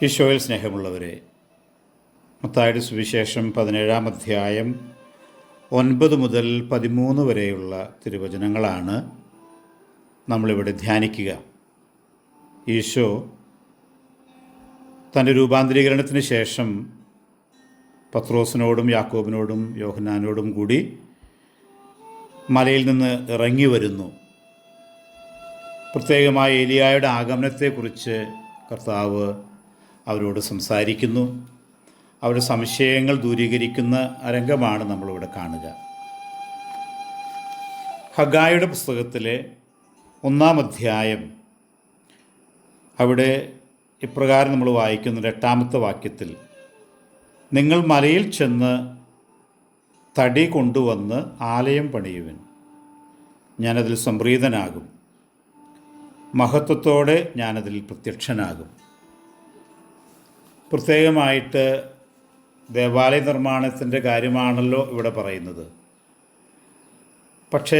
ഈശോയിൽ സ്നേഹമുള്ളവരെ, മത്തായിയുടെ സുവിശേഷം 17-ാം അധ്യായം 9 മുതൽ 13 വരെയുള്ള തിരുവചനങ്ങളാണ് നമ്മളിവിടെ ധ്യാനിക്കുക. ഈശോ തൻ്റെ രൂപാന്തരീകരണത്തിന് ശേഷം പത്രോസിനോടും യാക്കോബിനോടും യോഹന്നാനോടും കൂടി മലയിൽ നിന്ന് ഇറങ്ങി വരുന്നു. പ്രത്യേകമായി ഏലിയായുടെ ആഗമനത്തെക്കുറിച്ച് കർത്താവ് അവരോട് സംസാരിക്കുന്നു. അവരുടെ സംശയങ്ങൾ ദൂരീകരിക്കുന്ന രംഗമാണ് നമ്മളിവിടെ കാണുക. ഹഗ്ഗായിയുടെ പുസ്തകത്തിലെ 1-ാം അധ്യായം, അവിടെ ഇപ്രകാരം നമ്മൾ വായിക്കുന്നുണ്ട്. 8-ാമത്തെ വാക്യത്തിൽ, നിങ്ങൾ മലയിൽ ചെന്ന് തടി കൊണ്ടുവന്ന് ആലയം പണിയുവിൻ, ഞാനതിൽ സംപ്രീതനാകും, മഹത്വത്തോടെ ഞാനതിൽ പ്രത്യക്ഷനാകും. പ്രത്യേകമായിട്ട് ദേവാലയ നിർമ്മാണത്തിൻ്റെ കാര്യമാണല്ലോ ഇവിടെ പറയുന്നത്. പക്ഷേ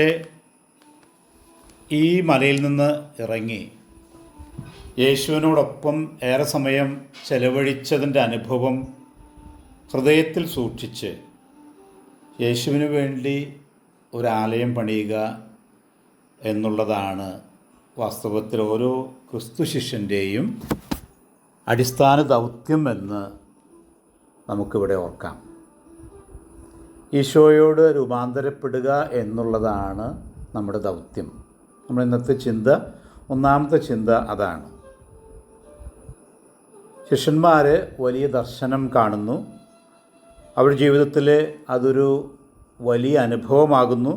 ഈ മലയിൽ നിന്ന് ഇറങ്ങി യേശുവിനോടൊപ്പം ഏറെ സമയം ചെലവഴിച്ചതിൻ്റെ അനുഭവം ഹൃദയത്തിൽ സൂക്ഷിച്ച് യേശുവിന് വേണ്ടി ഒരാലയം പണിയുക എന്നുള്ളതാണ് വാസ്തവത്തിൽ ഓരോ ക്രിസ്തു ശിഷ്യൻ്റെയും അടിസ്ഥാന ദൗത്യം എന്ന് നമുക്കിവിടെ ഓർക്കാം. ഈശോയോട് രൂപാന്തരപ്പെടുക എന്നുള്ളതാണ് നമ്മുടെ ദൗത്യം. നമ്മുടെ ഇന്നത്തെ ചിന്ത, 1-ാമത്തെ ചിന്ത അതാണ്. ശിഷ്യന്മാർ വലിയ ദർശനം കാണുന്നു. അവരുടെ ജീവിതത്തിൽ അതൊരു വലിയ അനുഭവമാകുന്നു.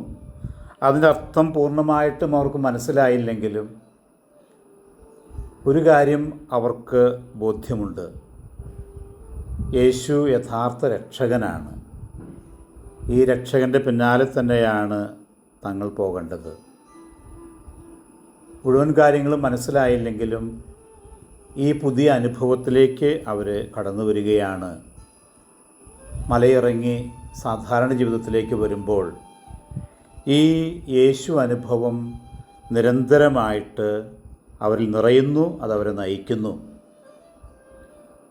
അതിൻ്റെ അർത്ഥം പൂർണ്ണമായിട്ടും അവർക്ക് മനസ്സിലായില്ലെങ്കിലും ഒരു കാര്യം അവർക്ക് ബോധ്യമുണ്ട്: യേശു യഥാർത്ഥ രക്ഷകനാണ്. ഈ രക്ഷകൻ്റെ പിന്നാലെ തന്നെയാണ് തങ്ങൾ പോകേണ്ടത്. മുഴുവൻ കാര്യങ്ങളും മനസ്സിലായില്ലെങ്കിലും ഈ പുതിയ അനുഭവത്തിലേക്ക് അവർ കടന്നു വരികയാണ്. മലയിറങ്ങി സാധാരണ ജീവിതത്തിലേക്ക് വരുമ്പോൾ ഈ യേശു അനുഭവം നിരന്തരമായിട്ട് അവരിൽ നിറയുന്നു, അതവരെ നയിക്കുന്നു.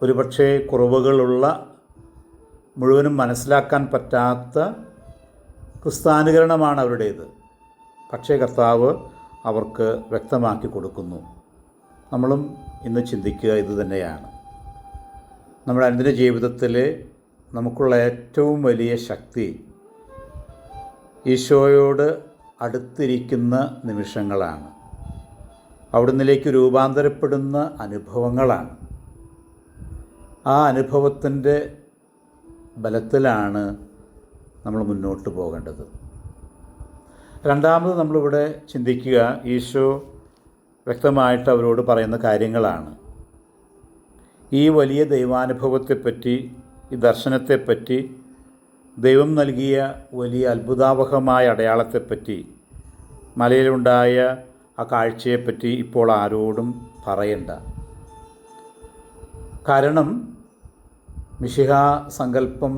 ഒരുപക്ഷെ കുറവുകളുള്ള, മുഴുവനും മനസ്സിലാക്കാൻ പറ്റാത്ത ക്രിസ്ത്യാനികരണമാണ് അവരുടേത്. പക്ഷേ കർത്താവ് അവർക്ക് വ്യക്തമാക്കി കൊടുക്കുന്നു. നമ്മളും ഇന്ന് ചിന്തിക്കുക ഇതുതന്നെയാണ്. നമ്മുടെ അനുദിന ജീവിതത്തിൽ നമുക്കുള്ള ഏറ്റവും വലിയ ശക്തി ഈശോയോട് അടുത്തിരിക്കുന്ന നിമിഷങ്ങളാണ്. അവിടുന്നിലേക്ക് രൂപാന്തരപ്പെടുന്ന അനുഭവങ്ങളാണ്. ആ അനുഭവത്തിൻ്റെ ബലത്തിലാണ് നമ്മൾ മുന്നോട്ട് പോകേണ്ടത്. രണ്ടാമത് നമ്മളിവിടെ ചിന്തിക്കുക, ഈശോ വ്യക്തമായിട്ട് അവരോട് പറയുന്ന കാര്യങ്ങളാണ്. ഈ വലിയ ദൈവാനുഭവത്തെപ്പറ്റി, ഈ ദർശനത്തെപ്പറ്റി, ദൈവം നൽകിയ വലിയ അത്ഭുതാവഹമായ അടയാളത്തെപ്പറ്റി, മലയിലുണ്ടായ ആ കാഴ്ചയെപ്പറ്റി ഇപ്പോൾ ആരോടും പറയണ്ട. കാരണം മിശിഹാ സങ്കല്പം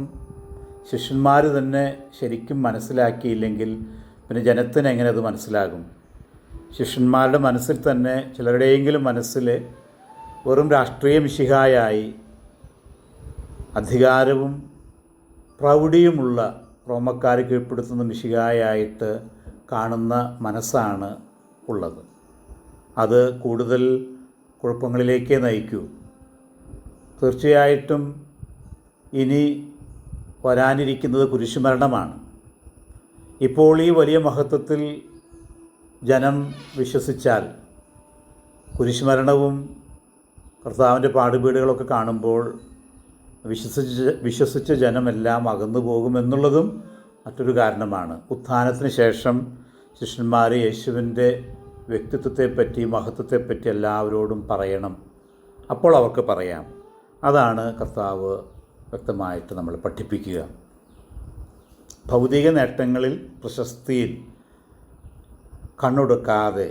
ശിഷ്യന്മാർ തന്നെ ശരിക്കും മനസ്സിലാക്കിയില്ലെങ്കിൽ പിന്നെ ജനത്തിന് എങ്ങനെ അത് മനസ്സിലാകും? ശിഷ്യന്മാരുടെ മനസ്സിൽ തന്നെ, ചിലരുടെയെങ്കിലും മനസ്സിൽ വെറും രാഷ്ട്രീയ മിശിഹായായി അധികാരവും പ്രൗഢിയുമുള്ള റോമക്കാരെ കീഴ്പ്പെടുത്തുന്ന മിശിഹായായിട്ട് കാണുന്ന മനസ്സാണ് ഉള്ളത്. അത് കൂടുതൽ കുഴപ്പങ്ങളിലേക്കേ നയിക്കൂ. തീർച്ചയായിട്ടും ഇനി വരാനിരിക്കുന്നത് കുരിശുമരണമാണ്. ഇപ്പോൾ ഈ വലിയ മഹത്വത്തിൽ ജനം വിശ്വസിച്ചാൽ, കുരിശുമരണവും കർത്താവിൻ്റെ പാടുപീടുകളൊക്കെ കാണുമ്പോൾ വിശ്വസിച്ച ജനമെല്ലാം അകന്നു പോകുമെന്നുള്ളതും മറ്റൊരു കാരണമാണ്. ഉത്ഥാനത്തിന് ശേഷം ശിഷ്യന്മാർ യേശുവിൻ്റെ വ്യക്തിത്വത്തെപ്പറ്റി, മഹത്വത്തെപ്പറ്റി എല്ലാവരോടും പറയണം. അപ്പോൾ അവർക്ക് പറയാം. അതാണ് കർത്താവ് വ്യക്തമായിട്ട് നമ്മൾ പഠിപ്പിക്കുക. ഭൗതിക നേട്ടങ്ങളിൽ, പ്രശസ്തിയിൽ കണ്ണൊടുക്കാതെ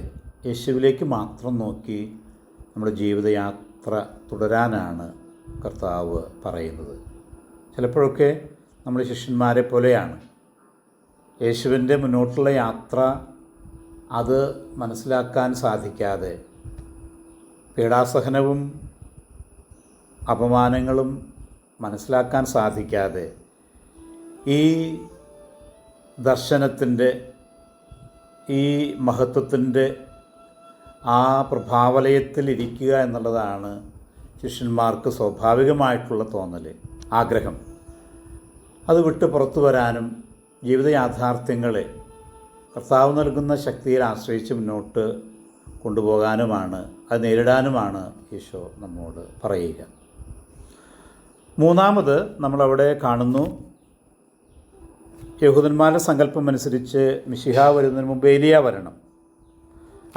യേശുവിലേക്ക് മാത്രം നോക്കി നമ്മുടെ ജീവിതയാത്ര തുടരാനാണ് കർത്താവ് പറയുന്നത്. ചിലപ്പോഴൊക്കെ നമ്മൾ ശിഷ്യന്മാരെ പോലെയാണ്. യേശുവിൻ്റെ മുന്നോട്ടുള്ള യാത്ര അത് മനസ്സിലാക്കാൻ സാധിക്കാതെ പീഡാസഹനവും അപമാനങ്ങളും മനസ്സിലാക്കാൻ സാധിക്കാതെ ഈ ദർശനത്തിൻ്റെ, ഈ മഹത്വത്തിൻ്റെ ആ പ്രഭാവലയത്തിൽ ഇരിക്കുക എന്നുള്ളതാണ് ശിഷ്യന്മാർക്ക് സ്വാഭാവികമായിട്ടുള്ള തോന്നൽ, ആഗ്രഹം. അത് വിട്ട് പുറത്തു വരാനും ജീവിത യാഥാർത്ഥ്യങ്ങളെ കർത്താവ് നൽകുന്ന ശക്തിയിൽ ആശ്രയിച്ച് മുന്നോട്ട് കൊണ്ടുപോകാനുമാണ്, അത് നേരിടാനുമാണ് ഈശോ നമ്മോട് പറയുക. മൂന്നാമത് നമ്മളവിടെ കാണുന്നു, യഹൂദന്മാരുടെ സങ്കല്പം അനുസരിച്ച് മിശിഹ വരുന്നതിന് മുമ്പ് ഏലിയ വരണം.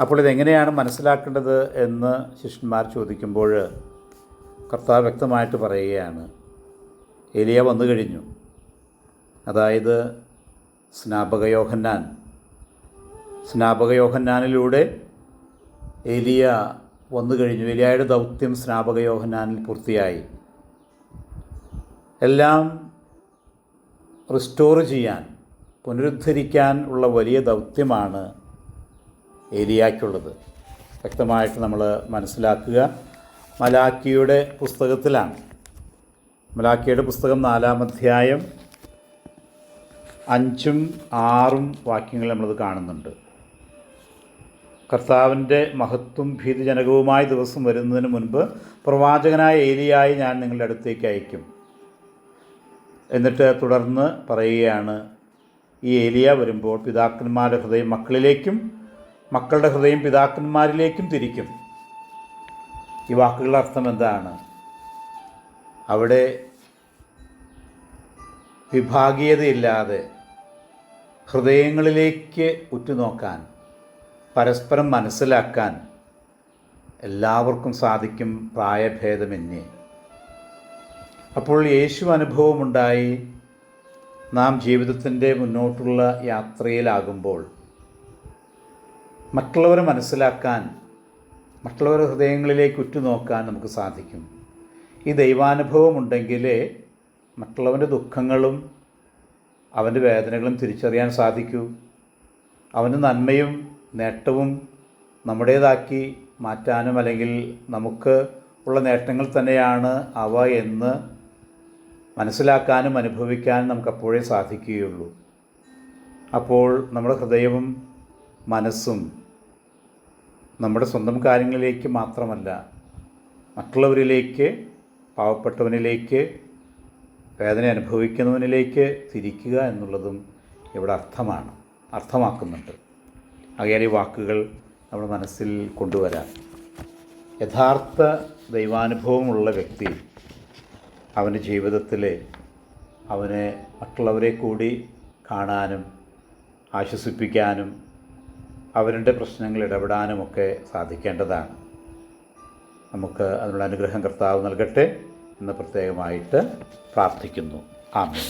അപ്പോൾ ഇതെങ്ങനെയാണ് മനസ്സിലാക്കേണ്ടത് എന്ന് ശിഷ്യന്മാർ ചോദിക്കുമ്പോൾ കർത്താവ് വ്യക്തമായിട്ട് പറയുകയാണ്, ഏലിയ വന്നു കഴിഞ്ഞു. അതായത് സ്നാപക യോഹന്നാനിലൂടെ ഏലിയ വന്നു കഴിഞ്ഞു. ഏലിയായുടെ ദൗത്യം സ്നാപക യോഹന്നാനിൽ പൂർത്തിയായി. എല്ലാം റിസ്റ്റോർ ചെയ്യാൻ, പുനരുദ്ധരിക്കാൻ ഉള്ള വലിയ ദൗത്യമാണ് ഏലിയായ്ക്കുള്ളത്. വ്യക്തമായിട്ട് നമ്മൾ മനസ്സിലാക്കുക. മലാക്കിയുടെ പുസ്തകത്തിലാണ്. മലാക്കിയുടെ പുസ്തകം 4-ാം അധ്യായം 5ഉം 6ഉം വാക്യങ്ങൾ നമ്മളത് കാണുന്നുണ്ട്. കർത്താവിൻ്റെ മഹത്വം ഭീതിജനകവുമായ ദിവസം വരുന്നതിന് മുൻപ് പ്രവാചകനായ ഏലിയായി ഞാൻ നിങ്ങളുടെ അടുത്തേക്ക് അയക്കും. എന്നിട്ട് തുടർന്ന് പറയുകയാണ്, ഈ ഏലിയ വരുമ്പോൾ പിതാക്കന്മാരുടെ ഹൃദയം മക്കളിലേക്കും മക്കളുടെ ഹൃദയം പിതാക്കന്മാരിലേക്കും തിരിക്കും. ഈ വാക്കുകളുടെ അർത്ഥം എന്താണ്? അവിടെ വിഭാഗീയതയില്ലാതെ ഹൃദയങ്ങളിലേക്ക് ഉറ്റുനോക്കാൻ, പരസ്പരം മനസ്സിലാക്കാൻ എല്ലാവർക്കും സാധിക്കും, പ്രായഭേദമന്യേ. അപ്പോൾ യേശു അനുഭവമുണ്ടായി നാം ജീവിതത്തിൻ്റെ മുന്നോട്ടുള്ള യാത്രയിലാകുമ്പോൾ മറ്റുള്ളവരെ മനസ്സിലാക്കാൻ, മറ്റുള്ളവരുടെ ഹൃദയങ്ങളിലേക്ക് ഉറ്റുനോക്കാൻ നമുക്ക് സാധിക്കും. ഈ ദൈവാനുഭവമുണ്ടെങ്കിലേ മറ്റുള്ളവൻ്റെ ദുഃഖങ്ങളും അവൻ്റെ വേദനകളും തിരിച്ചറിയാൻ സാധിക്കൂ. അവൻ്റെ നന്മയും നേട്ടവും നമ്മുടേതാക്കി മാറ്റാനും, അല്ലെങ്കിൽ നമുക്ക് ഉള്ള നേട്ടങ്ങൾ തന്നെയാണ് അവ എന്ന് മനസ്സിലാക്കാനും അനുഭവിക്കാനും നമുക്കപ്പോഴേ സാധിക്കുകയുള്ളൂ. അപ്പോൾ നമ്മുടെ ഹൃദയവും മനസ്സും നമ്മുടെ സ്വന്തം കാര്യങ്ങളിലേക്ക് മാത്രമല്ല, മറ്റുള്ളവരിലേക്ക്, പാവപ്പെട്ടവനിലേക്ക്, വേദന അനുഭവിക്കുന്നവനിലേക്ക് തിരിക്കുക എന്നുള്ളതും ഇവിടെ അർത്ഥമാക്കുന്നുണ്ട്. ആകയാൽ ഈ വാക്കുകൾ നമ്മുടെ മനസ്സിൽ കൊണ്ടുവരാം. യഥാർത്ഥ ദൈവാനുഭവമുള്ള വ്യക്തി അവൻ്റെ ജീവിതത്തിൽ അവനെ മറ്റുള്ളവരെ കൂടി കാണാനും ആശ്വസിപ്പിക്കാനും അവരുടെ പ്രശ്നങ്ങൾ ഇടപെടാനുമൊക്കെ സാധിക്കേണ്ടതാണ്. നമുക്ക് അതിനുള്ള അനുഗ്രഹം കർത്താവ് നൽകട്ടെ എന്ന് പ്രത്യേകമായിട്ട് പ്രാർത്ഥിക്കുന്നു. ആമേൻ.